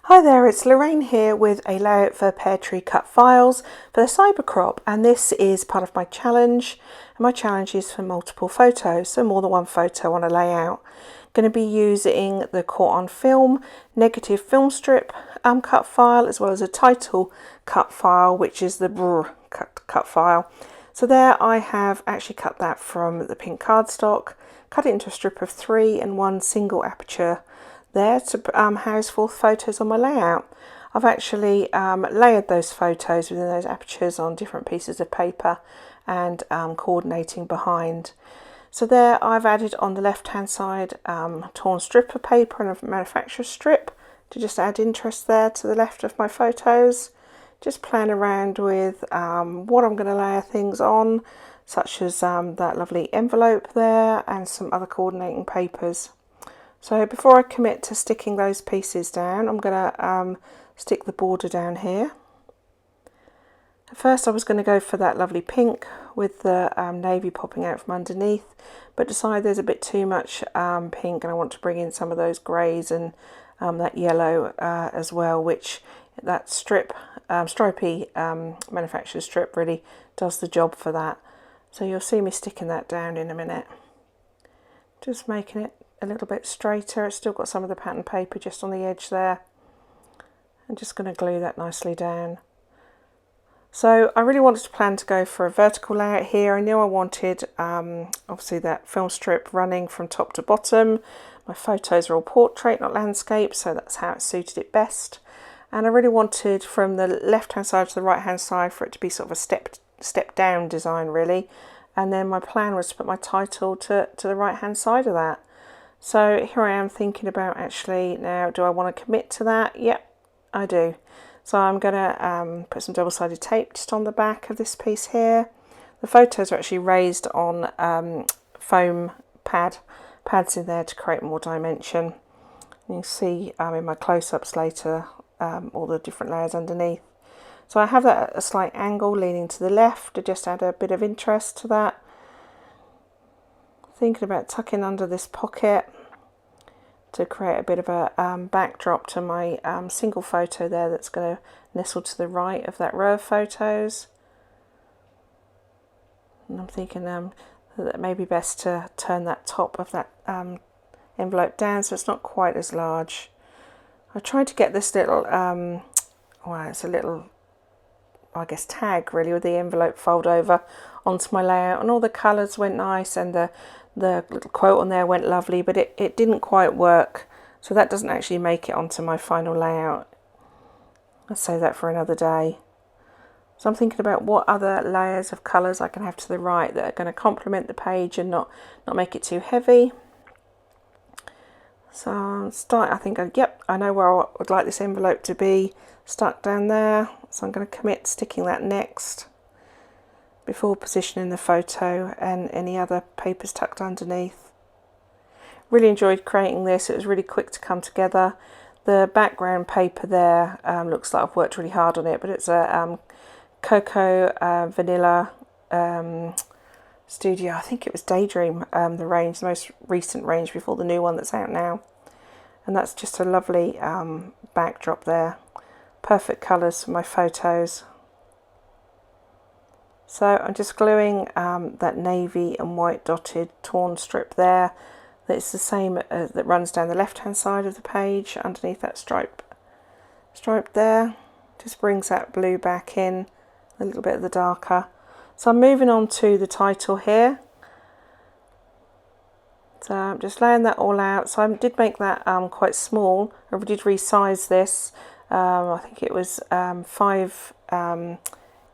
Hi there, it's Lorraine here with a layout for Peartree Cutfiles for the Cybercrop, and this is part of my challenge. And my challenge is for multiple photos, so more than one photo on a layout. I'm going to be using the caught on film negative film strip cut file, as well as a title cut file, which is the BRRR cut file. So there I have actually cut that from the pink cardstock, cut it into a strip of 3 and 1 single aperture there to house 4 photos on my layout. I've actually layered those photos within those apertures on different pieces of paper and coordinating behind. So there I've added on the left hand side torn strip of paper and a manufacturer's strip to just add interest there to the left of my photos. Just playing around with what I'm going to layer things on, such as that lovely envelope there and some other coordinating papers. So before I commit to sticking those pieces down, I'm going to stick the border down here. At first I was going to go for that lovely pink with the navy popping out from underneath, but decided there's a bit too much pink and I want to bring in some of those greys and that yellow as well, which that strip, stripy manufacturer's strip really does the job for that. So you'll see me sticking that down in a minute. Just making it a little bit straighter. It's still got some of the pattern paper just on the edge there. I'm just going to glue that nicely down. So I really wanted to plan to go for a vertical layout here. I knew I wanted obviously that film strip running from top to bottom. My photos are all portrait, not landscape, so that's how it suited it best. And I really wanted from the left hand side to the right hand side for it to be sort of a step down design really. And then my plan was to put my title to the right hand side of that. So here I am thinking about actually now, do I want to commit to that? Yep, I do. So I'm going to put some double-sided tape just on the back of this piece here. The photos are actually raised on foam pads in there to create more dimension. You can see in my close-ups later all the different layers underneath. So I have that at a slight angle leaning to the left to just add a bit of interest to that. Thinking about tucking under this pocket to create a bit of a backdrop to my single photo there that's going to nestle to the right of that row of photos. And I'm thinking that it may be best to turn that top of that envelope down so it's not quite as large. I tried to get this little, well, it's a little, I guess, tag really with the envelope fold over onto my layout, and all the colours went nice and the little quote on there went lovely, but it didn't quite work, so that doesn't actually make it onto my final layout. I'll save that for another day. So I'm thinking about what other layers of colours I can have to the right that are going to complement the page and not make it too heavy. So I think, yep, I know where I would like this envelope to be, stuck down there. So I'm going to commit sticking that next before positioning the photo and any other papers tucked underneath. Really enjoyed creating this. It was really quick to come together. The background paper there looks like I've worked really hard on it, but it's a Cocoa Vanilla Studio, I think it was Daydream, the range, the most recent range before the new one that's out now. And that's just a lovely backdrop there. Perfect colours for my photos. So I'm just gluing that navy and white dotted torn strip there. That's the same that runs down the left hand side of the page underneath that stripe there. Just brings that blue back in, a little bit of the darker. So I'm moving on to the title here. So I'm just laying that all out. So I did make that quite small. I did resize this. I think it was 5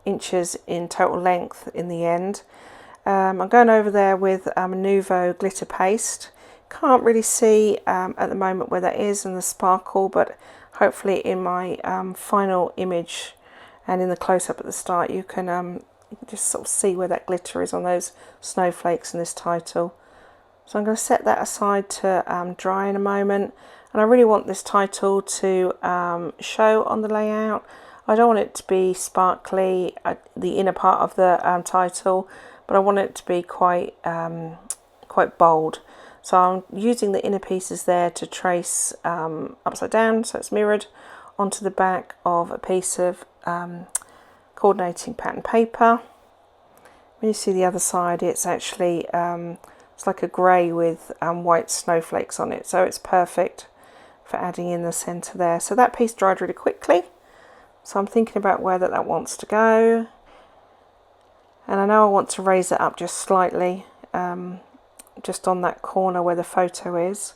inches in total length in the end. I'm going over there with Nouveau glitter paste. Can't really see at the moment where that is and the sparkle, but hopefully in my final image and in the close-up at the start you can just sort of see where that glitter is on those snowflakes in this title. So I'm going to set that aside to dry in a moment, and I really want this title to show on the layout. I don't want it to be sparkly, the inner part of the title, but I want it to be quite bold. So I'm using the inner pieces there to trace upside down, so it's mirrored onto the back of a piece of coordinating pattern paper. When you see the other side, it's actually it's like a grey with white snowflakes on it, so it's perfect for adding in the centre there. So that piece dried really quickly, so I'm thinking about where that wants to go, and I know I want to raise it up just slightly, just on that corner where the photo is.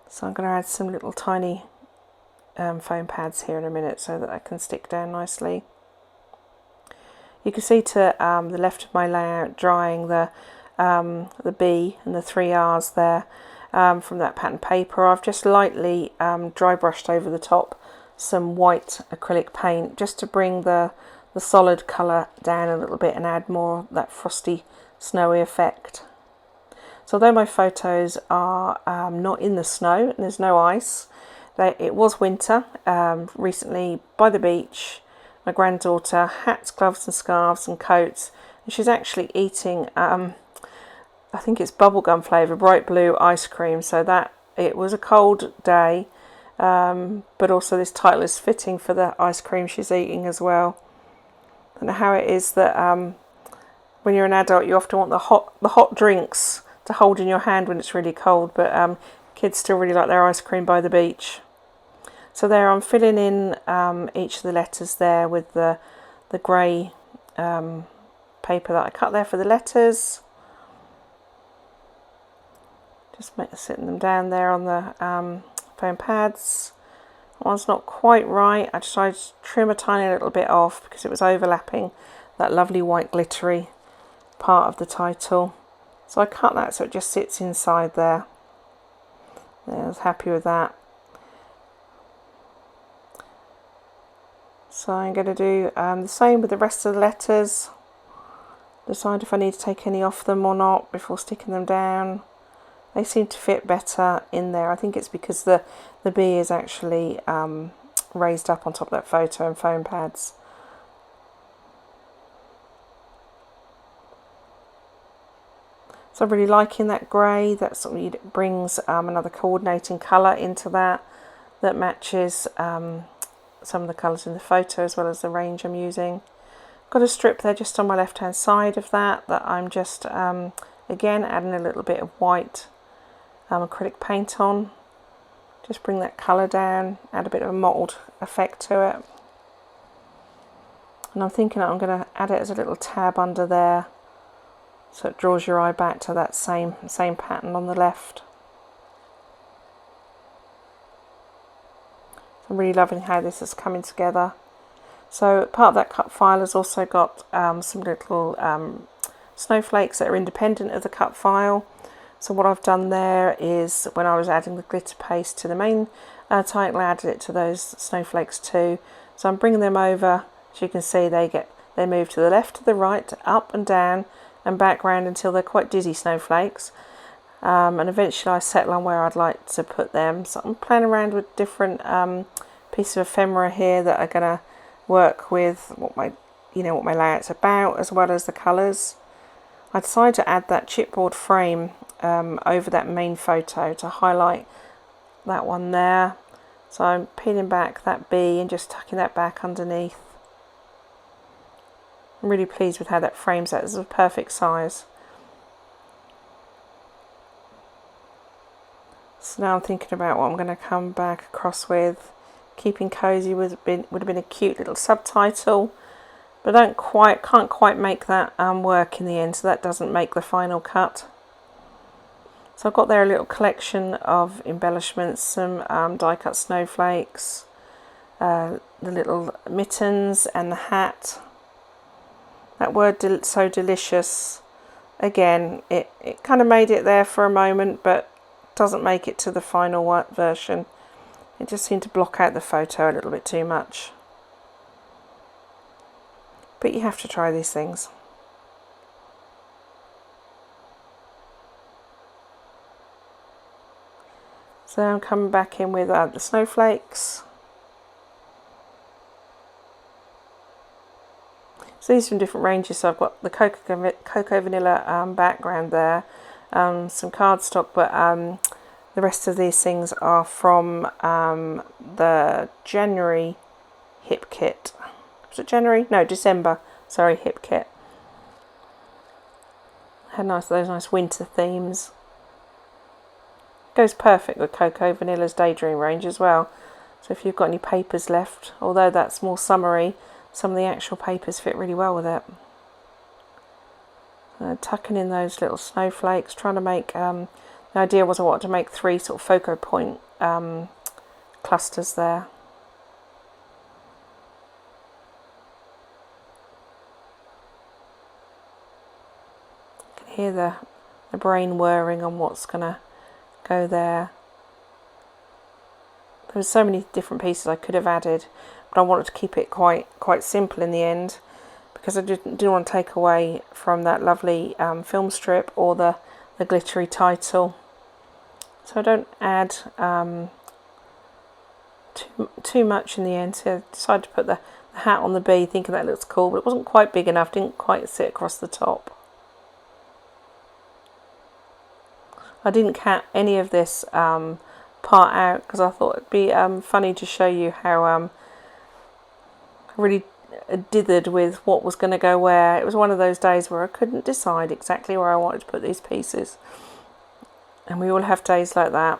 So I'm going to add some little tiny foam pads here in a minute so that I can stick down nicely. You can see to the left of my layout drying the B and the 3 R's there from that pattern paper. I've just lightly dry brushed over the top some white acrylic paint just to bring the solid colour down a little bit and add more of that frosty snowy effect. So although my photos are not in the snow and there's no ice, it was winter recently by the beach. My granddaughter, hats, gloves and scarves and coats, and she's actually eating I think it's bubblegum flavour, bright blue ice cream, so that it was a cold day, but also this title is fitting for the ice cream she's eating as well. I don't know how it is that when you're an adult you often want the hot drinks to hold in your hand when it's really cold, but kids still really like their ice cream by the beach. So there I'm filling in each of the letters there with the grey paper that I cut there for the letters. Just sitting them down there on the foam pads. One's not quite right. I decided to trim a tiny little bit off because it was overlapping that lovely white glittery part of the title. So I cut that so it just sits inside there. I was happy with that. So I'm going to do the same with the rest of the letters. Decide if I need to take any off them or not before sticking them down. They seem to fit better in there. I think it's because the B is actually raised up on top of that photo and foam pads. So I'm really liking that grey. That sort of brings another coordinating colour into that matches some of the colours in the photo as well as the range I'm using. Got a strip there just on my left hand side of that I'm just again adding a little bit of white acrylic paint on. Just bring that colour down, add a bit of a mottled effect to it. And I'm thinking that I'm going to add it as a little tab under there so it draws your eye back to that same pattern on the left. I'm really loving how this is coming together. So part of that cut file has also got some little snowflakes that are independent of the cut file. So what I've done there is when I was adding the glitter paste to the main title, I added it to those snowflakes too. So I'm bringing them over. As you can see, they move to the left, to the right, up and down and back round until they're quite dizzy snowflakes. And eventually I settle on where I'd like to put them. So I'm playing around with different pieces of ephemera here that are going to work with what my layout's about, as well as the colours. I decided to add that chipboard frame over that main photo to highlight that one there. So I'm peeling back that B and just tucking that back underneath. I'm really pleased with how that frames that. It's a perfect size. So now I'm thinking about what I'm going to come back across with. Keeping cozy would have been a cute little subtitle, but can't quite make that work in the end, so that doesn't make the final cut. So I've got there a little collection of embellishments, some die cut snowflakes, the little mittens and the hat. That word so delicious, again it kind of made it there for a moment but doesn't make it to the final version. It just seemed to block out the photo a little bit too much. But you have to try these things. So I'm coming back in with the snowflakes. So these are from different ranges. So I've got the Cocoa Vanilla background there, some cardstock, but The rest of these things are from the January hip kit. Was it January? No, December. Sorry, hip kit. Had those nice winter themes. Goes perfect with Coco Vanilla's Daydream range as well. So if you've got any papers left, although that's more summery, some of the actual papers fit really well with it. Tucking in those little snowflakes, trying to make, the idea was I wanted to make 3 sort of focal point clusters there. You can hear the brain whirring on what's going to go there. There were so many different pieces I could have added, but I wanted to keep it quite simple in the end, because I didn't want to take away from that lovely film strip or the glittery title. So I don't add too much in the end. So I decided to put the hat on the bee, thinking that looks cool, but it wasn't quite big enough, didn't quite sit across the top. I didn't cut any of this part out because I thought it'd be funny to show you how I really dithered with what was going to go where. It was one of those days where I couldn't decide exactly where I wanted to put these pieces, and we all have days like that.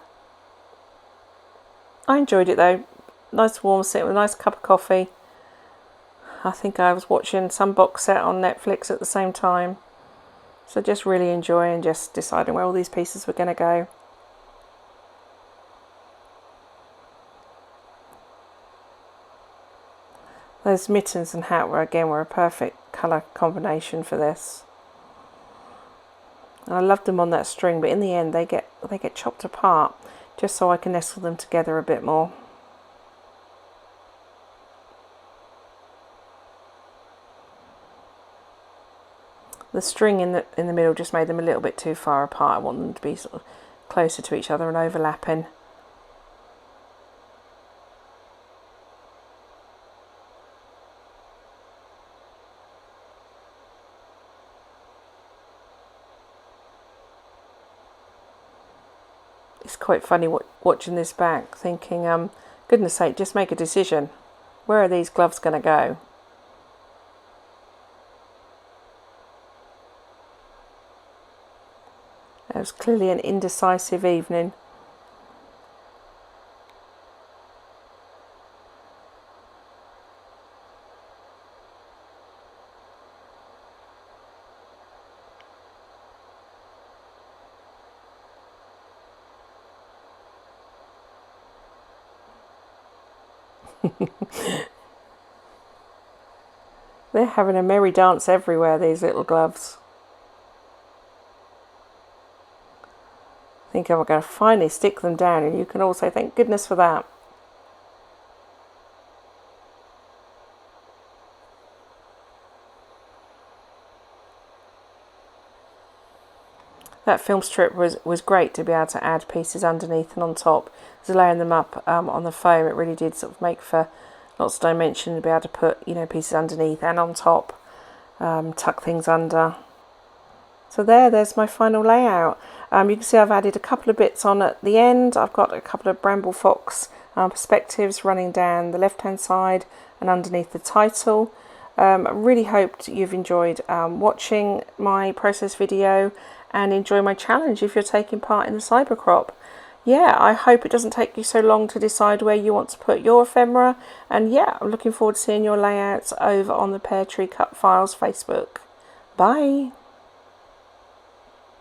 I enjoyed it though. Nice warm sit with a nice cup of coffee. I think I was watching some box set on Netflix at the same time, so just really enjoying just deciding where all these pieces were going to go. Those mittens and hat were a perfect colour combination for this. And I loved them on that string, but in the end they get chopped apart just so I can nestle them together a bit more. The string in the middle just made them a little bit too far apart. I want them to be sort of closer to each other and overlapping. It's quite funny watching this back, thinking, goodness sake, just make a decision. Where are these gloves going to go? It was clearly an indecisive evening. They're having a merry dance everywhere, these little gloves. I think I'm going to finally stick them down, and you can all say thank goodness for that. That film strip was great to be able to add pieces underneath and on top. As layering them up on the foam, it really did sort of make for lots of dimension to be able to put, you know, pieces underneath and on top, tuck things under. So there's my final layout. You can see I've added a couple of bits on at the end. I've got a couple of Bramble Fox perspectives running down the left hand side and underneath the title. I really hoped you've enjoyed watching my process video and enjoy my challenge if you're taking part in the Cybercrop. Yeah, I hope it doesn't take you so long to decide where you want to put your ephemera, and yeah, I'm looking forward to seeing your layouts over on the Peartree Cutfiles Facebook. Bye!